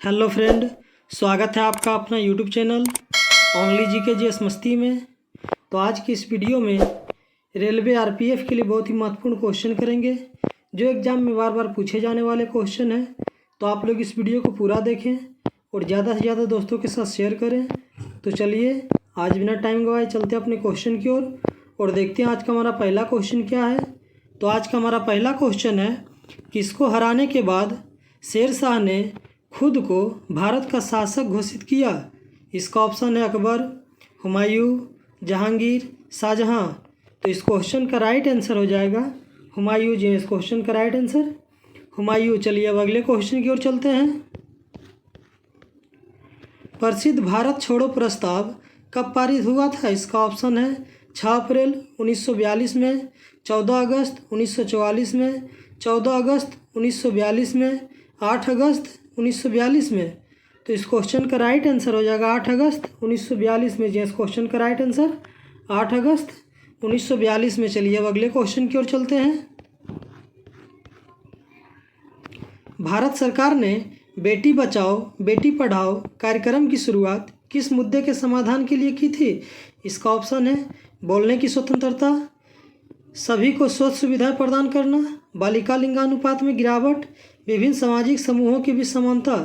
Hello friend, स्वागत है आपका अपना YouTube channel only GK GS मस्ती में। तो आज की इस वीडियो में रेलवे आरपीएफ के लिए बहुत ही महत्वपूर्ण क्वेश्चन करेंगे जो एग्ज़ाम में बार बार पूछे जाने वाले क्वेश्चन हैं। तो आप लोग इस वीडियो को पूरा देखें और ज़्यादा से ज़्यादा दोस्तों के साथ शेयर करें। तो चलिए आज बिना टाइम गवाए चलते हैं अपने क्वेश्चन की ओर और देखते हैं आज का हमारा पहला क्वेश्चन क्या है। तो आज का हमारा पहला क्वेश्चन है, किसको हराने के बाद शेर शाह ने खुद को भारत का शासक घोषित किया? इसका ऑप्शन है अकबर, हुमायूं, जहांगीर, शाहजहां। तो इस क्वेश्चन का राइट आंसर हो जाएगा हुमायूं जी। इस क्वेश्चन का राइट आंसर हुमायूं। चलिए अब अगले क्वेश्चन की ओर चलते हैं। प्रसिद्ध भारत छोड़ो प्रस्ताव कब पारित हुआ था? इसका ऑप्शन है 6 अप्रैल 1942 में, 14 अगस्त 1944 में, 14 अगस्त 1942 में, 8 अगस्त 1942 में। तो इस क्वेश्चन का राइट आंसर हो जाएगा 8 अगस्त 1942 में। जी इस क्वेश्चन का राइट आंसर 8 अगस्त 1942 में। चलिए अब अगले क्वेश्चन की ओर चलते हैं। भारत सरकार ने बेटी बचाओ बेटी पढ़ाओ कार्यक्रम की शुरुआत किस मुद्दे के समाधान के लिए की थी? इसका ऑप्शन है बोलने की स्वतंत्रता, सभी को स्वच्छ सुविधाएं प्रदान करना, बालिका लिंगानुपात में गिरावट, विभिन्न सामाजिक समूहों के बीच समानता।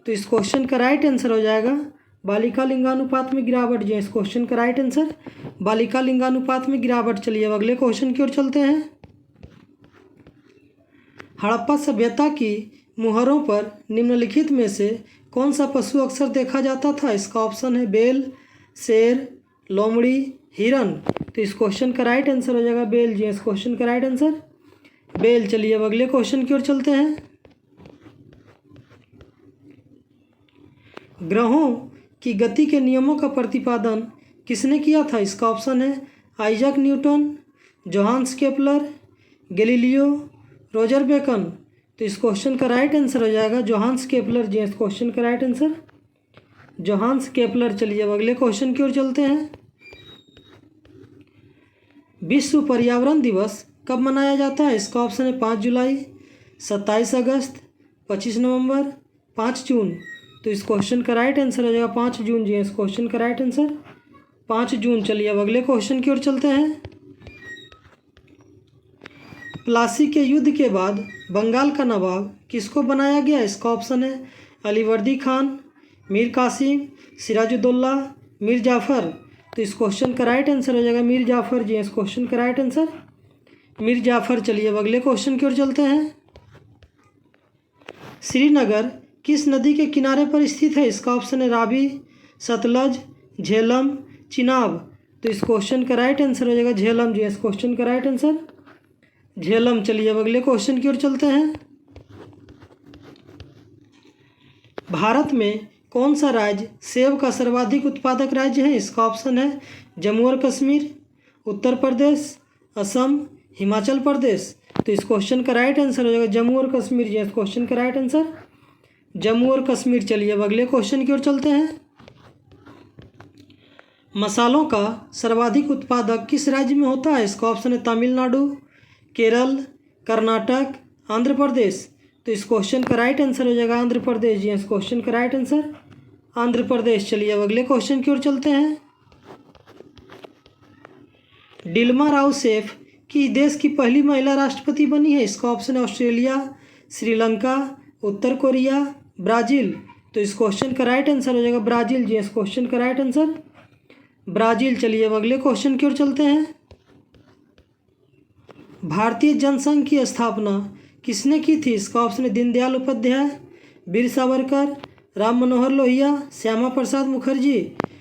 तो इस क्वेश्चन का राइट आंसर हो जाएगा बालिका लिंगानुपात में गिरावट। जी इस क्वेश्चन का राइट आंसर बालिका लिंगानुपात में गिरावट। चलिए अब अगले क्वेश्चन की ओर चलते हैं। हड़प्पा सभ्यता की मुहरों पर निम्नलिखित में से कौन सा पशु अक्सर देखा जाता था? इसका ऑप्शन है बेल, शेर, लोमड़ी, हिरन। तो इस क्वेश्चन का राइट आंसर हो जाएगा बेल। जी इस क्वेश्चन का राइट आंसर बेल। चलिए अब अगले क्वेश्चन की ओर चलते हैं। ग्रहों की गति के नियमों का प्रतिपादन किसने किया था? इसका ऑप्शन है Isaac Newton, Johannes Kepler, Galileo, Roger Bacon. तो इस क्वेश्चन का राइट आंसर हो जाएगा जोहान्स केपलर। जी इस क्वेश्चन का राइट आंसर जोहान्स केपलर। चलिए अब अगले क्वेश्चन की ओर चलते हैं। विश्व पर्यावरण दिवस कब मनाया जाता है? इसका ऑप्शन है 5 जुलाई, 27 अगस्त, 25 नवंबर, 5 जून। तो इस क्वेश्चन का राइट आंसर हो जाएगा 5 जून। जी इस क्वेश्चन का राइट आंसर 5 जून। चलिए अब अगले क्वेश्चन की ओर चलते हैं। प्लासी के युद्ध के बाद बंगाल का नवाब किसको बनाया गया? इसका ऑप्शन है अलीवर्दी खान, मीर कासिम, सिराजुद्दौला, मीर जाफ़र। तो इस क्वेश्चन का राइट आंसर हो जाएगा मीर जाफ़र। जी इस क्वेश्चन का राइट आंसर मीर जाफ़र। चलिए अब अगले क्वेश्चन की ओर चलते हैं। श्रीनगर किस नदी के किनारे पर स्थित है? इसका ऑप्शन है रावी, सतलज, झेलम, चिनाब। तो इस क्वेश्चन का राइट आंसर हो जाएगा झेलम। जी इस क्वेश्चन का राइट आंसर झेलम। चलिए अब अगले क्वेश्चन की ओर चलते हैं। भारत में कौन सा राज्य सेब का सर्वाधिक उत्पादक राज्य है? इसका ऑप्शन है जम्मू और कश्मीर, उत्तर प्रदेश, असम, हिमाचल प्रदेश। तो इस क्वेश्चन का राइट आंसर हो जाएगा जम्मू और कश्मीर। जी इस क्वेश्चन का राइट आंसर जम्मू और कश्मीर। चलिए अब अगले क्वेश्चन की ओर चलते हैं। मसालों का सर्वाधिक उत्पादक किस राज्य में होता है? इसका ऑप्शन है तमिलनाडु, केरल, कर्नाटक, आंध्र प्रदेश। तो इस क्वेश्चन का राइट आंसर हो जाएगा आंध्र प्रदेश। जी इस क्वेश्चन का राइट आंसर आंध्र प्रदेश। चलिए अब अगले क्वेश्चन की ओर चलते हैं। डिल्मा राउसेफ किस देश की पहली महिला राष्ट्रपति बनी है? इसका ऑप्शन है ऑस्ट्रेलिया, श्रीलंका, उत्तर कोरिया, ब्राज़ील। तो इस क्वेश्चन का राइट आंसर हो जाएगा ब्राज़ील। जी इस क्वेश्चन का राइट आंसर ब्राज़ील। चलिए अब अगले क्वेश्चन की ओर चलते हैं। भारतीय जनसंघ की स्थापना किसने की थी? इसका ऑप्शन है दीनदयाल उपाध्याय, वीर सावरकर, राम मनोहर लोहिया, श्यामा प्रसाद मुखर्जी।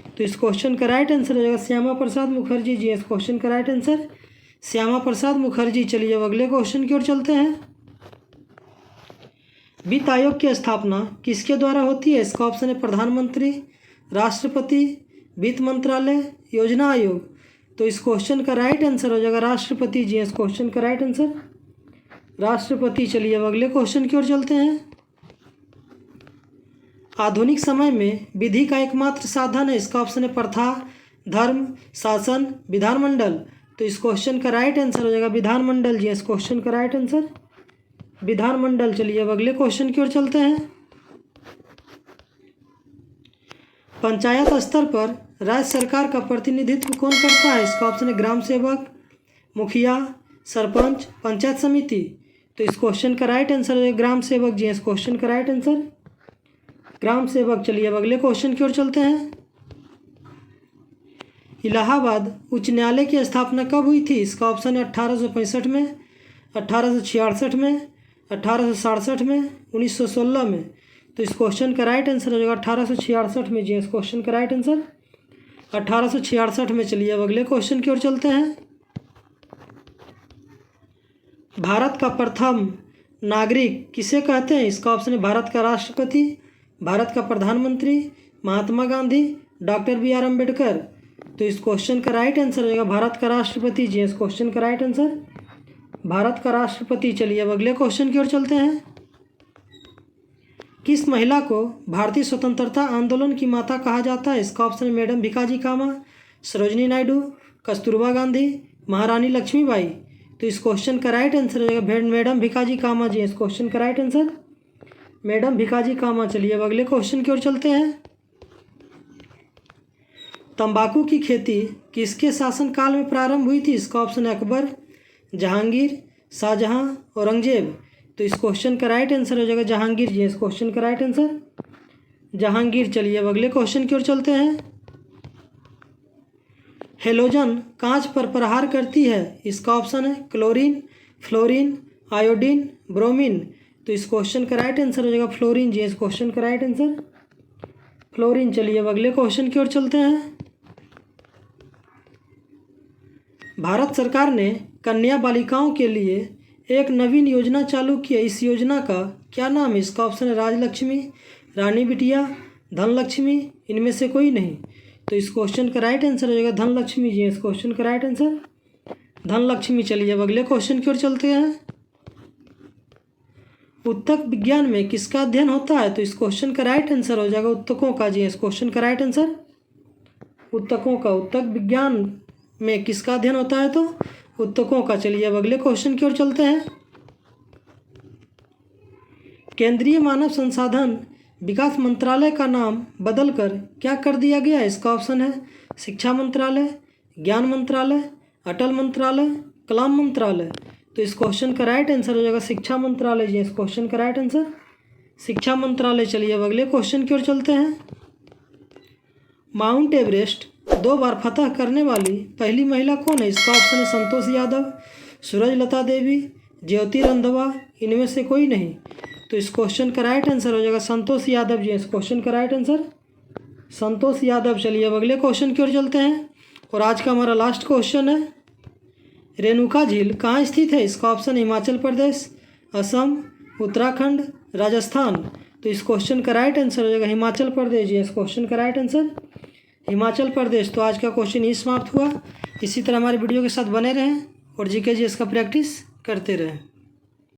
तो इस क्वेश्चन का राइट आंसर हो जाएगा श्यामा प्रसाद मुखर्जी। जी इस क्वेश्चन का राइट आंसर श्यामा प्रसाद मुखर्जी। चलिए अब अगले क्वेश्चन की ओर चलते हैं। वित्त आयोग की स्थापना किसके द्वारा होती है? इसका ऑप्शन है प्रधानमंत्री, राष्ट्रपति, वित्त मंत्रालय, योजना आयोग। तो इस क्वेश्चन का राइट आंसर हो जाएगा राष्ट्रपति। जी इस क्वेश्चन का राइट आंसर राष्ट्रपति। चलिए अब अगले क्वेश्चन की ओर चलते हैं। आधुनिक समय में विधि का एकमात्र साधन है? इसका ऑप्शन है प्रथा, धर्म, शासन, विधानमंडल। तो इस क्वेश्चन का राइट आंसर हो जाएगा विधानमंडल। जी इस क्वेश्चन का राइट आंसर विधानमंडल। चलिए अब अगले क्वेश्चन की ओर चलते हैं। पंचायत स्तर पर राज्य सरकार का प्रतिनिधित्व कौन करता है? इसका ऑप्शन है ग्राम सेवक, मुखिया, सरपंच, पंचायत समिति। तो इस क्वेश्चन का राइट आंसर है ग्राम सेवक जी। इस क्वेश्चन का राइट आंसर ग्राम सेवक। चलिए अब अगले क्वेश्चन की ओर चलते हैं। इलाहाबाद उच्च न्यायालय की स्थापना कब हुई थी? इसका ऑप्शन है 1865 में, 1866 में, 1867 में, 1916 में। तो इस क्वेश्चन का राइट आंसर हो जाएगा 1866 में जी। इस क्वेश्चन का राइट आंसर 1866 में। चलिए अब अगले क्वेश्चन की ओर चलते हैं। भारत का प्रथम नागरिक किसे कहते हैं? इसका ऑप्शन है भारत का राष्ट्रपति, भारत का प्रधानमंत्री, Mahatma Gandhi, doctor B R Ambedkar. तो इस क्वेश्चन का राइट आंसर होगा भारत का राष्ट्रपति जी। इस क्वेश्चन का राइट आंसर भारत का राष्ट्रपति। चलिए अब अगले क्वेश्चन की ओर चलते हैं। किस महिला को भारतीय स्वतंत्रता आंदोलन की माता कहा जाता है? इसका ऑप्शन है मैडम भिकाजी कामा, सरोजनी नायडू, कस्तूरबा गांधी, महारानी लक्ष्मीबाई। तो इस क्वेश्चन का राइट आंसर होगा मैडम भिकाजी कामा जी। इस क्वेश्चन का राइट आंसर मैडम भिकाजी कामा। चलिए अब अगले क्वेश्चन की ओर चलते हैं। तंबाकू की खेती किसके शासनकाल में प्रारंभ हुई थी? इसका ऑप्शन है अकबर, जहांगीर, शाहजहां, औरंगजेब। तो इस क्वेश्चन का राइट आंसर हो जाएगा जहांगीर जी। इस क्वेश्चन का राइट आंसर जहांगीर। चलिए अब अगले क्वेश्चन की ओर चलते हैं। हेलोजन कांच पर प्रहार करती है। इसका ऑप्शन है क्लोरीन, फ्लोरीन, आयोडीन, ब्रोमीन। तो इस क्वेश्चन का राइट आंसर हो जाएगा फ्लोरीन जी। इस क्वेश्चन का राइट आंसर फ्लोरीन। चलिए अब अगले क्वेश्चन की ओर चलते हैं। भारत सरकार ने कन्या बालिकाओं के लिए एक नवीन योजना चालू की है। इस योजना का क्या नाम है? इसका ऑप्शन है राजलक्ष्मी, रानी बिटिया, धनलक्ष्मी, इनमें से कोई नहीं। तो इस क्वेश्चन का राइट आंसर हो जाएगा धनलक्ष्मी जी। इस क्वेश्चन का राइट आंसर धनलक्ष्मी। चलिए अब अगले क्वेश्चन की ओर चलते हैं। उत्तक विज्ञान में किसका अध्ययन होता है? तो इस क्वेश्चन का राइट आंसर हो जाएगा उत्तकों का जी। इस क्वेश्चन का राइट आंसर उत्तकों का। उत्तक विज्ञान में किसका अध्ययन होता है? तो उत्तकों का। चलिए अब अगले क्वेश्चन की ओर चलते हैं। केंद्रीय मानव संसाधन विकास मंत्रालय का नाम बदलकर क्या कर दिया गया? इसका ऑप्शन है शिक्षा मंत्रालय, ज्ञान मंत्रालय, अटल मंत्रालय, कलाम मंत्रालय। तो इस क्वेश्चन का राइट आंसर हो जाएगा शिक्षा मंत्रालय जी। इस क्वेश्चन का राइट आंसर शिक्षा मंत्रालय। चलिए अब अगले क्वेश्चन की ओर चलते हैं। माउंट एवरेस्ट 2 बार फतह करने वाली पहली महिला कौन है? इसका ऑप्शन है संतोष यादव, सूरजलता देवी, ज्योति रंधवा, इनमें से कोई नहीं। तो इस क्वेश्चन का राइट आंसर हो जाएगा संतोष यादव जी। इस क्वेश्चन का राइट आंसर संतोष यादव। चलिए अब अगले क्वेश्चन की ओर चलते हैं। और आज का हमारा लास्ट क्वेश्चन है, रेणुका झील कहाँ स्थित है? इसका ऑप्शन हिमाचल प्रदेश, असम, उत्तराखंड, राजस्थान। तो इस क्वेश्चन का राइट आंसर हो जाएगा हिमाचल प्रदेश जी। इस क्वेश्चन का राइट आंसर हिमाचल प्रदेश। तो आज का क्वेश्चन ही समाप्त हुआ। इसी तरह हमारे वीडियो के साथ बने रहें और जीके जी इसका प्रैक्टिस करते रहें।